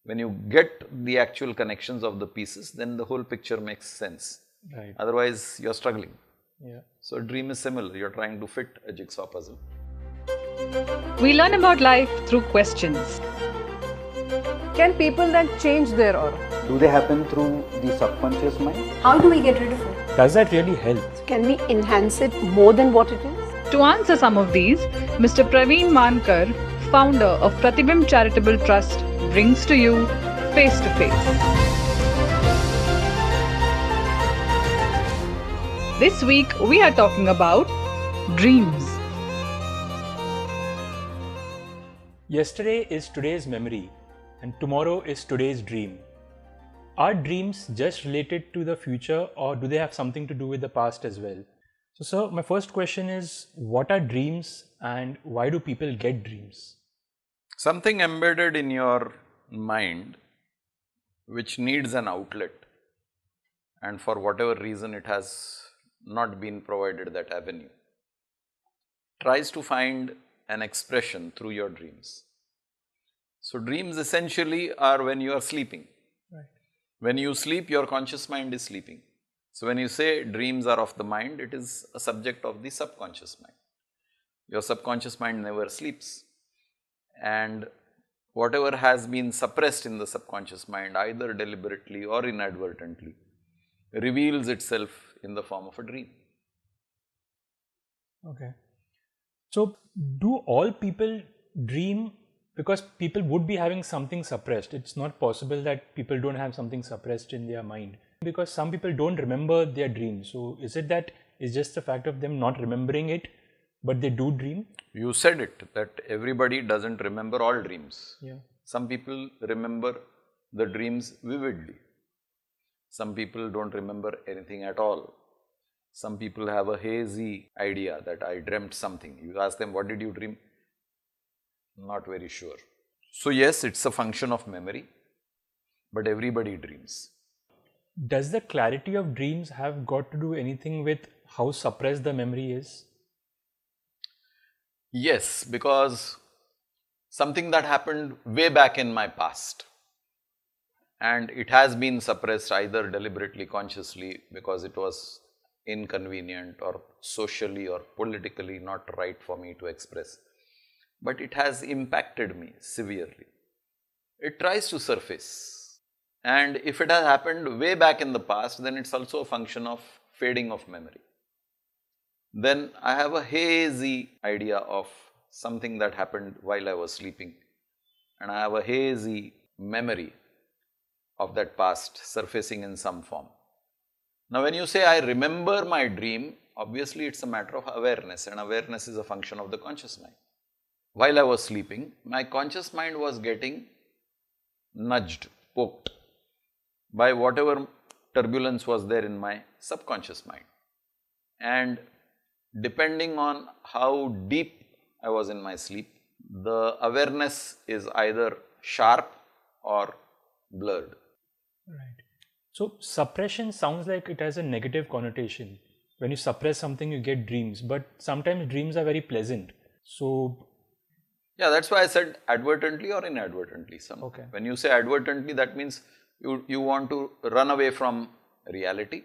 When you get the actual connections of the pieces, then the whole picture makes sense. Right. Otherwise, you're struggling. Yeah. So a dream is similar. You're trying to fit a jigsaw puzzle. We learn about life through questions. Can people then change their aura? Do they happen through the subconscious mind? How do we get rid of it? Does that really help? Can we enhance it more than what it is? To answer some of these, Mr. Praveen Mankar, founder of Pratibimblife Charitable Trust, brings to you Face to Face. This week we are talking about dreams. Yesterday is today's memory and tomorrow is today's dream. Are dreams just related to the future or do they have something to do with the past as well? So, sir, my first question is, what are dreams and why do people get dreams? Something embedded in your mind which needs an outlet, and for whatever reason it has not been provided that avenue, tries to find an expression through your dreams. So dreams essentially are when you are sleeping. Right. When you sleep, your conscious mind is sleeping. So when you say dreams are of the mind, it is a subject of the subconscious mind. Your subconscious mind never sleeps, and whatever has been suppressed in the subconscious mind, either deliberately or inadvertently, reveals itself in the form of a dream. Okay. So, do all people dream? Because people would be having something suppressed. It's not possible that people don't have something suppressed in their mind. Because some people don't remember their dreams. So, is it that it's just the fact of them not remembering it, but they do dream? You said it, that everybody doesn't remember all dreams. Yeah. Some people remember the dreams vividly. Some people don't remember anything at all. Some people have a hazy idea that I dreamt something. You ask them, what did you dream? Not very sure. So yes, it's a function of memory, but everybody dreams. Does the clarity of dreams have got to do anything with how suppressed the memory is? Yes, because something that happened way back in my past, and it has been suppressed either deliberately, consciously, because it was inconvenient or socially or politically not right for me to express, but it has impacted me severely. It tries to surface, and if it has happened way back in the past, then it's also a function of fading of memory. Then I have a hazy idea of something that happened while I was sleeping, and I have a hazy memory of that past surfacing in some form. Now when you say I remember my dream, obviously it's a matter of awareness, and awareness is a function of the conscious mind. While I was sleeping, my conscious mind was getting nudged, poked by whatever turbulence was there in my subconscious mind, and depending on how deep I was in my sleep, the awareness is either sharp or blurred. Right. So, suppression sounds like it has a negative connotation. When you suppress something, you get dreams, but sometimes dreams are very pleasant. So, yeah, that's why I said advertently or inadvertently. Okay. When you say advertently, that means you want to run away from reality,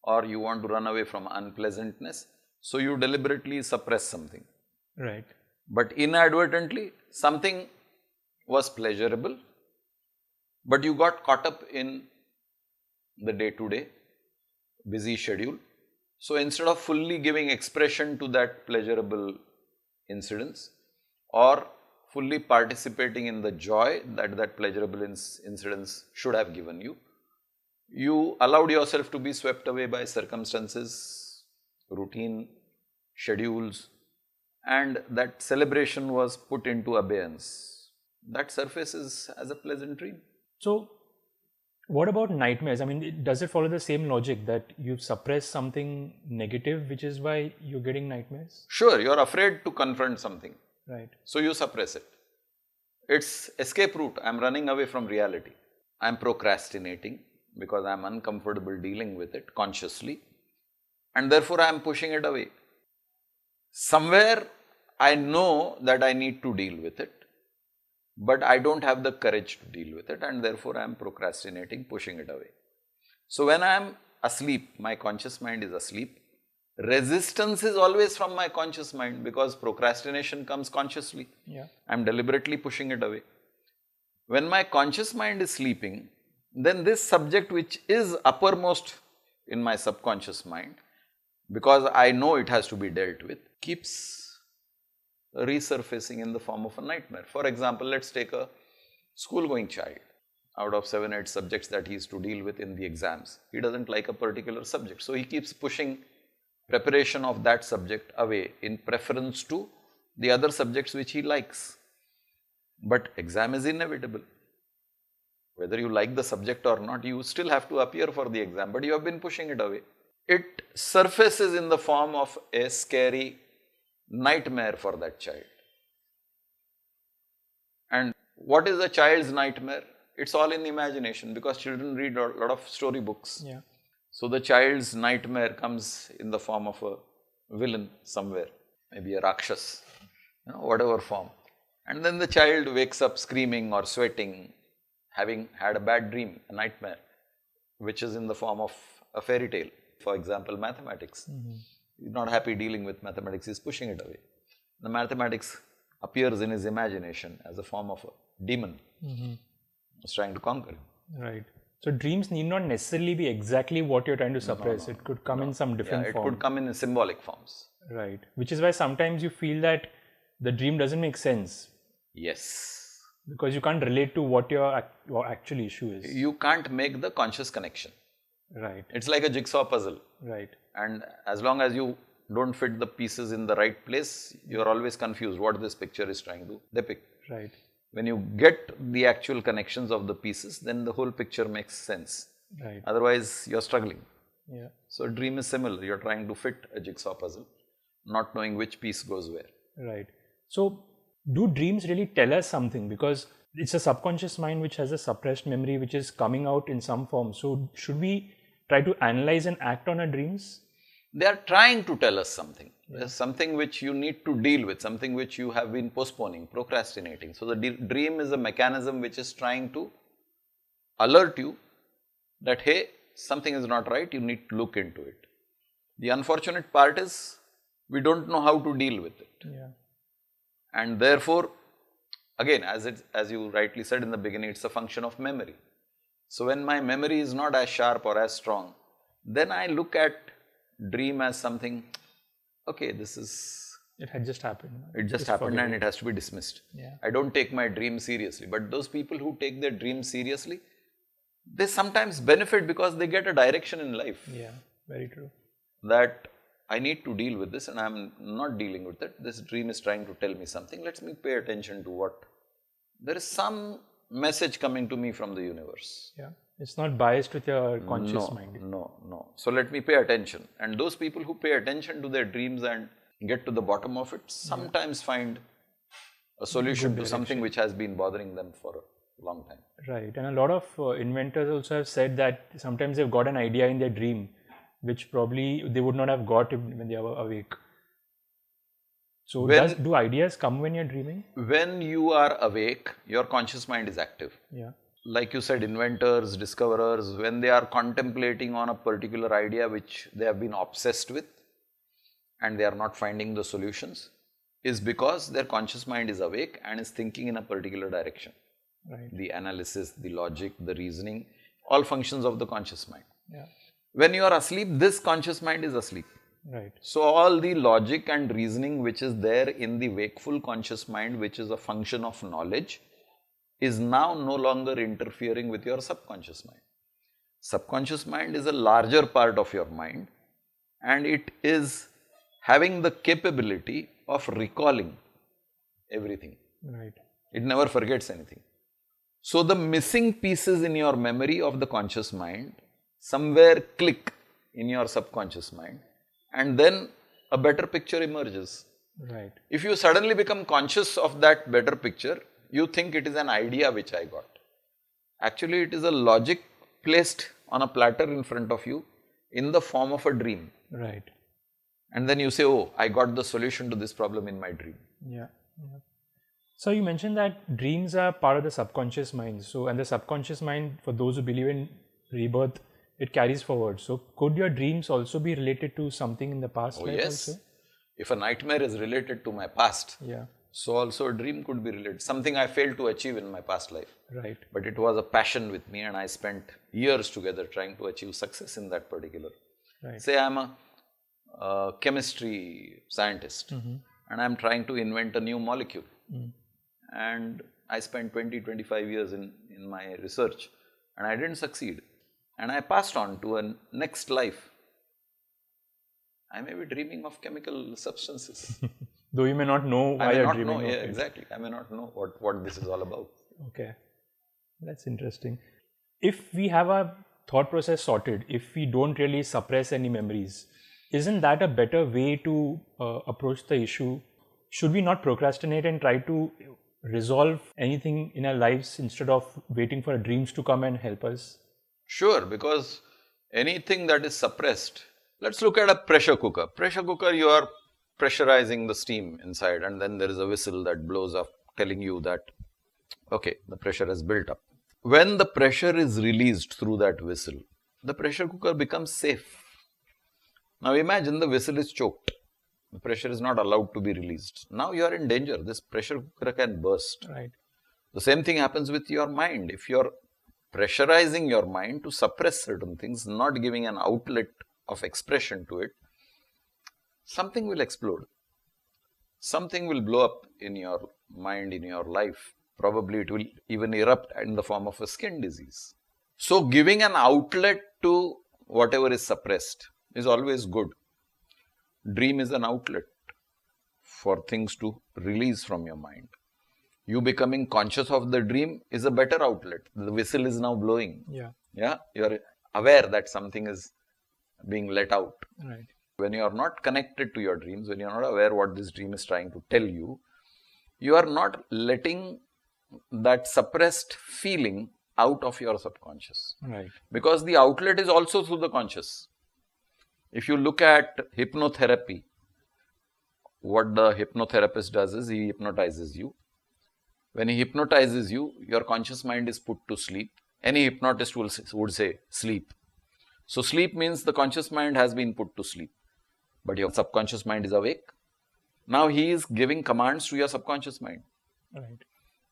or you want to run away from unpleasantness, so you deliberately suppress something. right. But inadvertently, something was pleasurable, but you got caught up in the day-to-day busy schedule. So instead of fully giving expression to that pleasurable incidence, or fully participating in the joy that that pleasurable incidence should have given you, you allowed yourself to be swept away by circumstances, routine, schedules, and that celebration was put into abeyance. That surfaces as a pleasant dream. So, what about nightmares? I mean, does it follow the same logic that you suppress something negative, which is why you're getting nightmares? Sure, you are afraid to confront something, Right. so you suppress it. It's escape route. I am running away from reality. I am procrastinating because I am uncomfortable dealing with it consciously, and therefore I am pushing it away. Somewhere I know that I need to deal with it, but I don't have the courage to deal with it, and therefore I am procrastinating, pushing it away. So when I am asleep, my conscious mind is asleep. Resistance is always from my conscious mind because procrastination comes consciously. Yeah. I am deliberately pushing it away. When my conscious mind is sleeping, then this subject which is uppermost in my subconscious mind, because I know it has to be dealt with, keeps resurfacing in the form of a nightmare. For example, let's take a school-going child. Out of 7, 8 subjects that he is to deal with in the exams, he doesn't like a particular subject. So he keeps pushing preparation of that subject away in preference to the other subjects which he likes. But exam is inevitable. Whether you like the subject or not, you still have to appear for the exam, but you have been pushing it away. It surfaces in the form of a scary nightmare for that child. And what is a child's nightmare? It's all in the imagination, because children read a lot of storybooks. Yeah. So the child's nightmare comes in the form of a villain somewhere, maybe a Rakshas, whatever form. And then the child wakes up screaming or sweating, having had a bad dream, a nightmare, which is in the form of a fairy tale. For example, mathematics. He's not happy dealing with mathematics, he's pushing it away. The mathematics appears in his imagination as a form of a demon. He's trying to conquer him. Right. So dreams need not necessarily be exactly what you're trying to suppress. It could come in some different form. It could come in symbolic forms. Right. Which is why sometimes you feel that the dream doesn't make sense. Yes. Because you can't relate to what your actual issue is. You can't make the conscious connection. Right. It's like a jigsaw puzzle. Right. And as long as you don't fit the pieces in the right place, you are always confused what this picture is trying to depict. Right. When you get the actual connections of the pieces, then the whole picture makes sense. Right. Otherwise, you're struggling. Yeah. So a dream is similar. You're trying to fit a jigsaw puzzle, not knowing which piece goes where. Right. So do dreams really tell us something? Because it's a subconscious mind which has a suppressed memory which is coming out in some form. So should we try to analyze and act on our dreams? They are trying to tell us something. There's something which you need to deal with, something which you have been postponing, procrastinating. So the dream is a mechanism which is trying to alert you that, hey, something is not right, you need to look into it. The unfortunate part is we don't know how to deal with it. Yeah. And therefore, again, as you rightly said in the beginning, it's a function of memory. So when my memory is not as sharp or as strong, then I look at dream as something, okay, this is... It had just happened. It just happened and it has to be dismissed. Yeah. I don't take my dream seriously. But those people who take their dream seriously, they sometimes benefit because they get a direction in life. Yeah, very true. That I need to deal with this and I'm not dealing with it. This dream is trying to tell me something. Let me pay attention to what. There is some message coming to me from the universe. Yeah. It's not biased with your conscious mind. No. So let me pay attention. And those people who pay attention to their dreams and get to the bottom of it, sometimes find a solution to something which has been bothering them for a long time. Right. And a lot of inventors also have said that sometimes they've got an idea in their dream, which probably they would not have got when they were awake. So do ideas come when you're dreaming? When you are awake, your conscious mind is active. Yeah. Like you said, inventors, discoverers, when they are contemplating on a particular idea which they have been obsessed with and they are not finding the solutions, is because their conscious mind is awake and is thinking in a particular direction. Right. The analysis, the logic, the reasoning, all functions of the conscious mind. Yeah. When you are asleep, this conscious mind is asleep. Right. So all the logic and reasoning which is there in the wakeful conscious mind, which is a function of knowledge, is now no longer interfering with your subconscious mind. Subconscious mind is a larger part of your mind and it is having the capability of recalling everything. Right. It never forgets anything. So the missing pieces in your memory of the conscious mind somewhere click in your subconscious mind and then a better picture emerges. Right. If you suddenly become conscious of that better picture, you think it is an idea which I got. Actually, it is a logic placed on a platter in front of you in the form of a dream. Right. And then you say, oh, I got the solution to this problem in my dream. Yeah. Yeah. So you mentioned that dreams are part of the subconscious mind. So, and the subconscious mind, for those who believe in rebirth, it carries forward. So could your dreams also be related to something in the past Oh life yes. also? If a nightmare is related to my past, Yeah, so also a dream could be related. Something I failed to achieve in my past life. right. But it was a passion with me and I spent years together trying to achieve success in that particular. Right. Say I'm a chemistry scientist and I'm trying to invent a new molecule. And I spent 20-25 years in my research and I didn't succeed. And I passed on to a next life. I may be dreaming of chemical substances. Though you may not know why I may you're not dreaming know, of yeah, it. exactly. I may not know what this is all about. Okay, that's interesting. If we have our thought process sorted, if we don't really suppress any memories, isn't that a better way to approach the issue? Should we not procrastinate and try to resolve anything in our lives instead of waiting for our dreams to come and help us? Sure, because anything that is suppressed, let's look at a pressure cooker. Pressure cooker, you are pressurizing the steam inside and then there is a whistle that blows up telling you that, okay, the pressure has built up. When the pressure is released through that whistle, the pressure cooker becomes safe. Now imagine the whistle is choked. The pressure is not allowed to be released. Now you are in danger. This pressure cooker can burst. Right. The same thing happens with your mind. If you are pressurizing your mind to suppress certain things, not giving an outlet of expression to it, something will explode. Something will blow up in your mind, in your life. Probably it will even erupt in the form of a skin disease. So giving an outlet to whatever is suppressed is always good. Dream is an outlet for things to release from your mind. You becoming conscious of the dream is a better outlet. The whistle is now blowing. Yeah. Yeah, you are aware that something is being let out. Right. When you are not connected to your dreams, when you are not aware what this dream is trying to tell you, you are not letting that suppressed feeling out of your subconscious. Right. Because the outlet is also through the conscious. If you look at hypnotherapy, what the hypnotherapist does is he hypnotizes you. When he hypnotizes you, your conscious mind is put to sleep. Any hypnotist would say sleep. So sleep means the conscious mind has been put to sleep, but your subconscious mind is awake. Now he is giving commands to your subconscious mind. Right.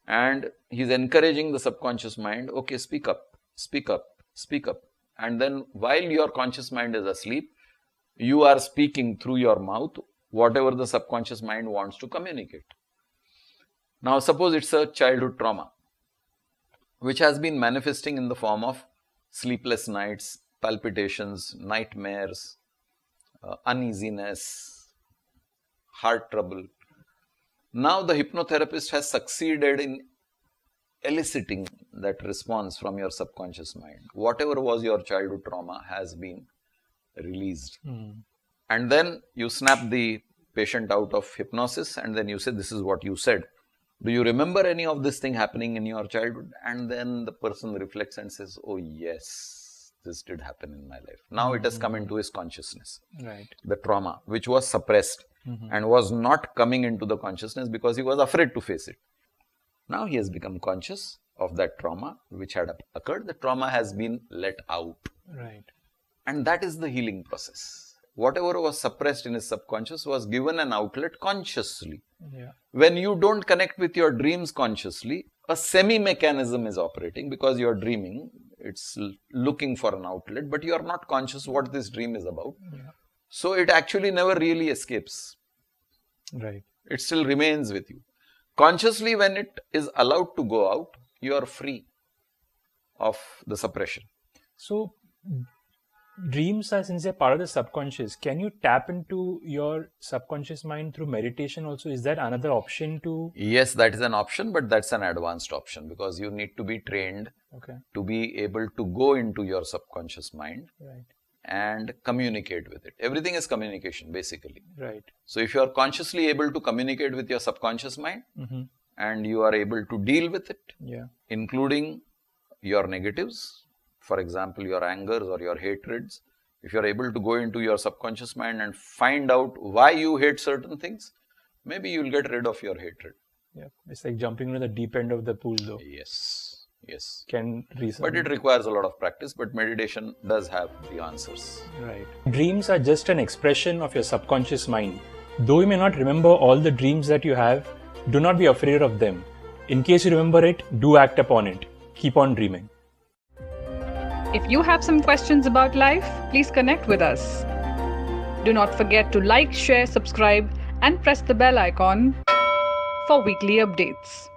And he is encouraging the subconscious mind, okay, speak up, speak up, speak up. And then while your conscious mind is asleep, you are speaking through your mouth whatever the subconscious mind wants to communicate. Now suppose it's a childhood trauma, which has been manifesting in the form of sleepless nights, palpitations, nightmares, uneasiness, heart trouble. Now the hypnotherapist has succeeded in eliciting that response from your subconscious mind. Whatever was your childhood trauma has been released. And then you snap the patient out of hypnosis and then you say, this is what you said. Do you remember any of this thing happening in your childhood? And then the person reflects and says, oh yes, this did happen in my life. Now it has come into his consciousness. Right. The trauma, which was suppressed and was not coming into the consciousness because he was afraid to face it. Now he has become conscious of that trauma which had occurred. The trauma has been let out. Right. And that is the healing process. Whatever was suppressed in his subconscious was given an outlet consciously. Yeah. When you don't connect with your dreams consciously, a semi-mechanism is operating because you are dreaming. It's looking for an outlet, but you are not conscious what this dream is about. Yeah. So it actually never really escapes. Right. It still remains with you. Consciously, when it is allowed to go out, you are free of the suppression. So dreams are, since they're part of the subconscious, can you tap into your subconscious mind through meditation also? Is that another option to? Yes, that is an option, but that's an advanced option because you need to be trained Okay. to be able to go into your subconscious mind Right. and communicate with it. Everything is communication basically. Right. So if you are consciously able to communicate with your subconscious mind and you are able to deal with it, Yeah. including your negatives, for example, your angers or your hatreds, if you are able to go into your subconscious mind and find out why you hate certain things, maybe you will get rid of your hatred. Yeah, it's like jumping into the deep end of the pool, though. Yes, yes. Can reason. But it requires a lot of practice, but meditation does have the answers. Right. Dreams are just an expression of your subconscious mind. Though you may not remember all the dreams that you have, do not be afraid of them. In case you remember it, do act upon it. Keep on dreaming. If you have some questions about life, please connect with us. Do not forget to like, share, subscribe, and press the bell icon for weekly updates.